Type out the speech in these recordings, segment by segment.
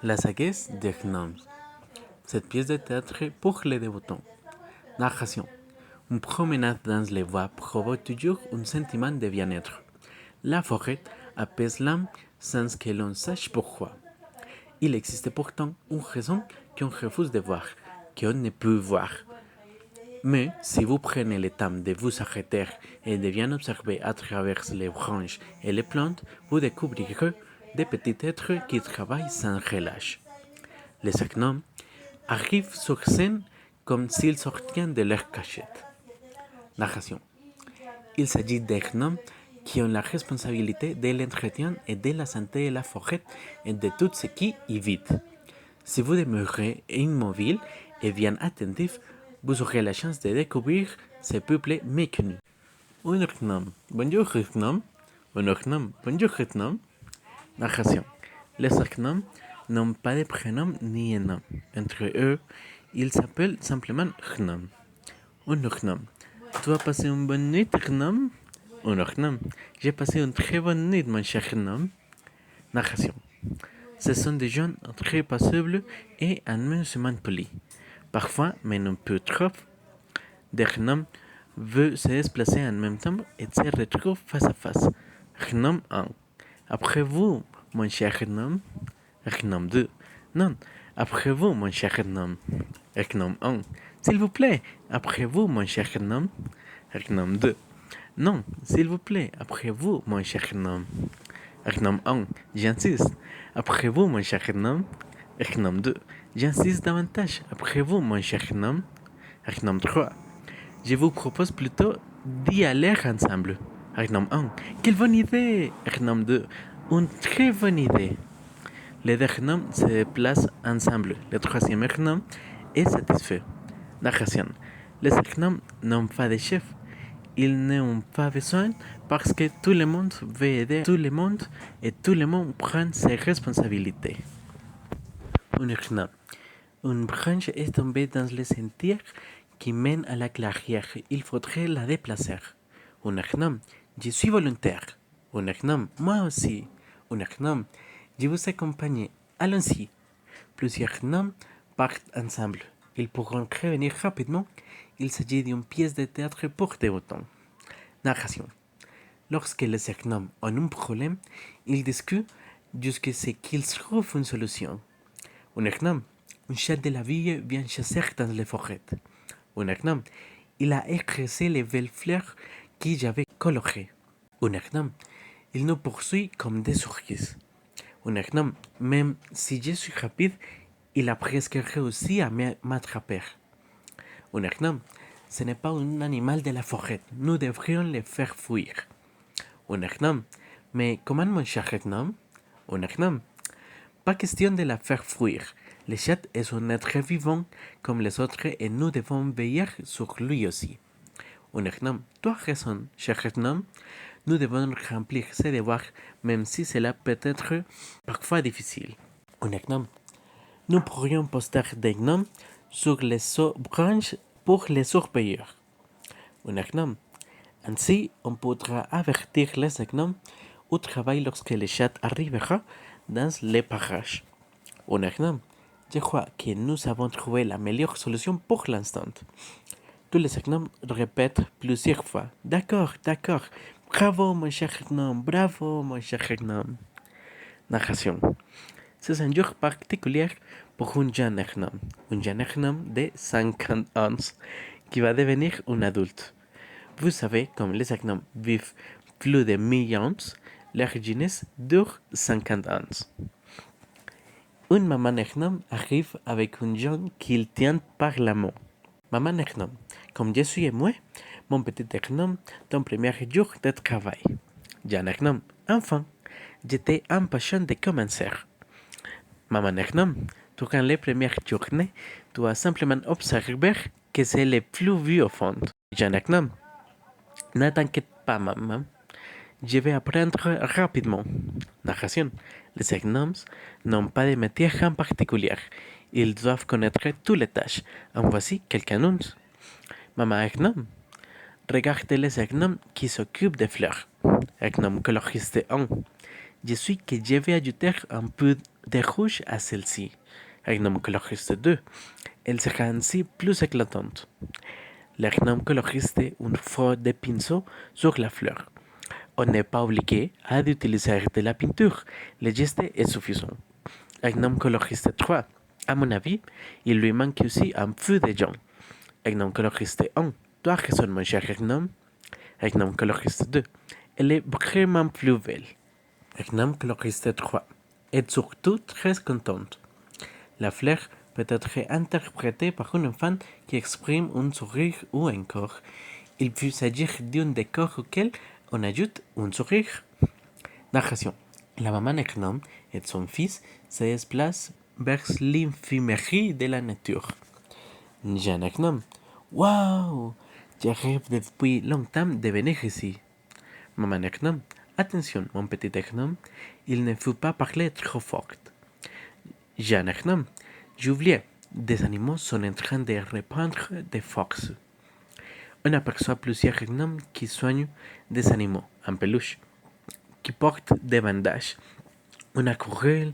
La sagesse des gnomes. Cette pièce de théâtre pour les débutants. Narration. Une promenade dans les bois provoque toujours un sentiment de bien-être. La forêt apaise l'âme sans que l'on sache pourquoi. Il existe pourtant une raison qu'on refuse de voir, qu'on ne peut voir. Mais si vous prenez le temps de vous arrêter et de bien observer à travers les branches et les plantes, vous découvrirez des petits êtres qui travaillent sans relâche. Les gnomes arrivent sur scène comme s'ils sortaient de leur cachette. Narration. Il s'agit des gnomes qui ont la responsabilité de l'entretien et de la santé de la forêt et de tout ce qui y vit. Si vous demeurez immobile et bien attentif, vous aurez la chance de découvrir ce peuple méconnu. Un gnome. Bonjour gnome. Bonjour gnome. Bonjour gnome. Narration. Les gnomes n'ont pas de prénom ni de nom. Entre eux, ils s'appellent simplement gnome. Un gnome. Tu as passé une bonne nuit, gnome? Un gnome. J'ai passé une très bonne nuit, mon cher gnome. Narration. Ce sont des gens très paisibles et immensément polis. Parfois, mais non peu trop, des gnomes veulent se déplacer en même temps et se retrouvent face à face. Gnome 1. Après vous, mon cher gnome. Gnome 2. Non, après vous, mon cher gnome. Gnome 1. S'il vous plaît, après vous, mon cher gnome. Gnome 2. Non, s'il vous plaît, après vous, mon cher gnome. Gnome 1. J'insiste. Après vous, mon cher gnome. Gnome 2. J'insiste davantage. Après vous, mon cher gnome. Gnome 3. Je vous propose plutôt d'y aller ensemble. Gnome 1. Quelle bonne idée. Gnome 2. Une très bonne idée. Les deux gnomes se déplacent ensemble. Le troisième gnome est satisfait. Narration. Les gnomes n'ont pas de chef. Ils n'ont pas besoin parce que tout le monde veut aider tout le monde et tout le monde prend ses responsabilités. Un gnome. Une branche est tombée dans le sentier qui mène à la clairière. Il faudrait la déplacer. Un gnome. Je suis volontaire. Un gnome. Moi aussi. Un gnome. Je vous accompagne. Allons-y. Plusieurs gnomes partent ensemble. Ils pourront revenir rapidement. Il s'agit d'une pièce de théâtre pour débutants. Narration. Lorsque les gnomes ont un problème, ils discutent jusqu'à ce qu'ils trouvent une solution. Un gnome. Un chat de la ville vient chasser dans les forêts. Un gnome. Il a écrasé les belles fleurs que j'avais colorées. Un gnome. Il nous poursuit comme des souris. Un gnome. Même si je suis rapide, il a presque réussi à m'attraper. Un gnome. Ce n'est pas un animal de la forêt. Nous devrions le faire fuir. Un gnome. Mais comment, mon cher gnome? Un gnome. Pas question de la faire fuir. Le chat est un être vivant comme les autres et nous devons veiller sur lui aussi. Un gnome. Tu as raison, cher gnome. Nous devons remplir ses devoirs, même si cela peut être parfois difficile. Un gnome. Nous pourrions poster des gnomes sur les branches pour les surveiller. Un gnome. Ainsi, on pourra avertir les gnomes au travail lorsque le chat arrivera dans les parages. Un gnome. Je crois que nous avons trouvé la meilleure solution pour l'instant. Tous les gnomes répètent plusieurs fois. D'accord, d'accord. Bravo, mon cher gnome. Bravo, mon cher gnome. Narration. C'est un jour particulier pour un jeune gnome de 50 ans qui va devenir un adulte. Vous savez, comme les gnomes vivent plus de 1000 ans, leur jeunesse dure 50 ans. Une maman gnome arrive avec un jeune qu'il tient par la main. Maman gnome, comme je suis émue, mon petit gnome, ton premier jour de travail. Jeune gnome, enfin, j'étais impatient de commencer. Maman gnome, durant les premières journées, tu as simplement observé que c'est le plus vieux au fond. Jeune gnome, ne t'inquiète pas, maman. Je vais apprendre rapidement. Narration. Les gnomes n'ont pas de métier en particulier. Ils doivent connaître toutes les tâches. En voici quelques annonces. Maman gnome. Regardez les gnomes qui s'occupent des fleurs. Gnome coloriste 1. Je suis que je vais ajouter un peu de rouge à celle-ci. Agnum coloriste 2, elle sera ainsi plus éclatante. L'agnum coloriste une fois de pinceau sur la fleur. On n'est pas obligé d'utiliser de la peinture, le geste est suffisant. Agnum coloriste 3, à mon avis, il lui manque aussi un peu de jaune. Agnum coloriste 1, tu as raison mon cher Agnum. Agnum coloriste 2, elle est vraiment plus belle. Agnum coloriste 3 est surtout très contente. La fleur peut être interprétée par un enfant qui exprime un sourire ou un corps. Il peut s'agir d'un décor auquel on ajoute un sourire. Narration. La maman Agnum et son fils se déplacent vers l'infirmerie de la nature. Jeanne Agnum. Waouh! Je rêve depuis longtemps de venir ici. Maman Agnum. Attention, mon petit Agnum, il ne faut pas parler trop fort. Jeanne Agnum. J'oubliais, des animaux sont en train de reprendre des forces. On aperçoit plusieurs gnomes qui soignent des animaux en peluche, qui portent des bandages, une aquarelle,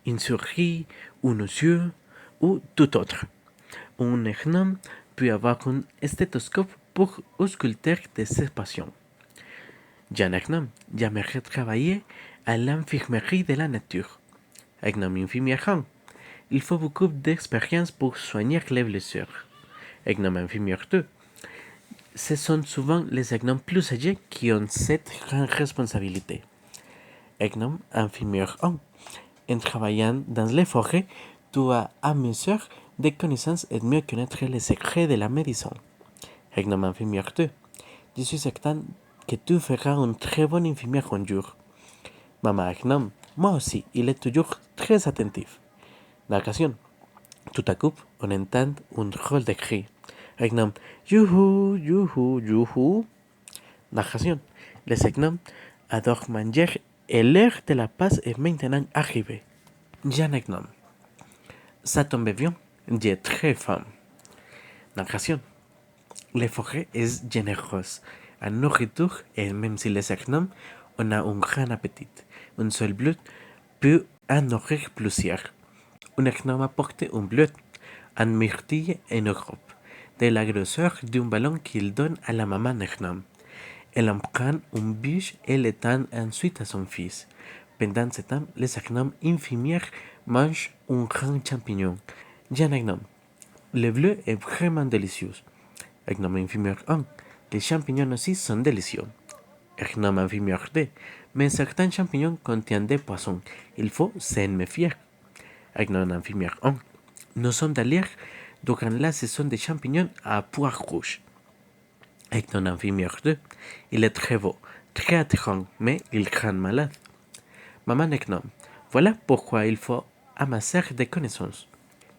une souris, un oiseau ou tout autre. Un gnome peut avoir un stéthoscope pour ausculter de ses patients. Jeanne Gnome, j'aimerais travailler à l'infirmerie de la nature. Gnome infirmière, il faut beaucoup d'expérience pour soigner les blessures. Gnome infirmière 2, ce sont souvent les gnomes plus âgés qui ont cette grande responsabilité. Gnome infirmière 1, en travaillant dans les forêts, tu as à mesure des connaissances et mieux connaître les secrets de la médecine. Gnome infirmière 2, je suis certain que tu feras une très bonne infirmière un jour. Maman Gnome, moi aussi, il est toujours très attentif. Narration. Tout à coup, on entend un drôle de cri. Gnome, youhou, youhou, youhou. Narration. Les gnomes adorent manger et l'heure de la passe est maintenant arrivée. Jeanne Gnome. Ça tombe bien, j'ai très faim. Narration. Les forêts est généreuse en nourriture et même si les gnomes, on a un grand appétit. Un seul bleu peut en nourrir plusieurs. Un gnome apporte un bleu, un myrtille et une robe, de la grosseur d'un ballon qu'il donne à la maman gnome. Elle en prend une bûche et l'étend ensuite à son fils. Pendant ce temps, les gnomes infirmières mangent un grand champignon. Jeanne Gnome. Le bleu est vraiment délicieux. Gnome infirmière 1. Les champignons aussi sont délicieux. Gnome infirmière 2. Mais certains champignons contiennent des poissons. Il faut s'en méfier. Gnome infirmière 1. Nous sommes allés durant la saison des champignons à Poire-Rouge. Gnome infirmière 2. Il est très beau, très attirant, mais il rend malade. Maman Gnome. Voilà pourquoi il faut amasser des connaissances.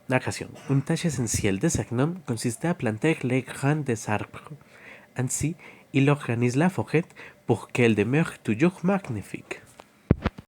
Narration. Une tâche essentielle des gnomes consistait à planter les grains des arbres. Ainsi, il organise la forêt pour qu'elle demeure toujours magnifique.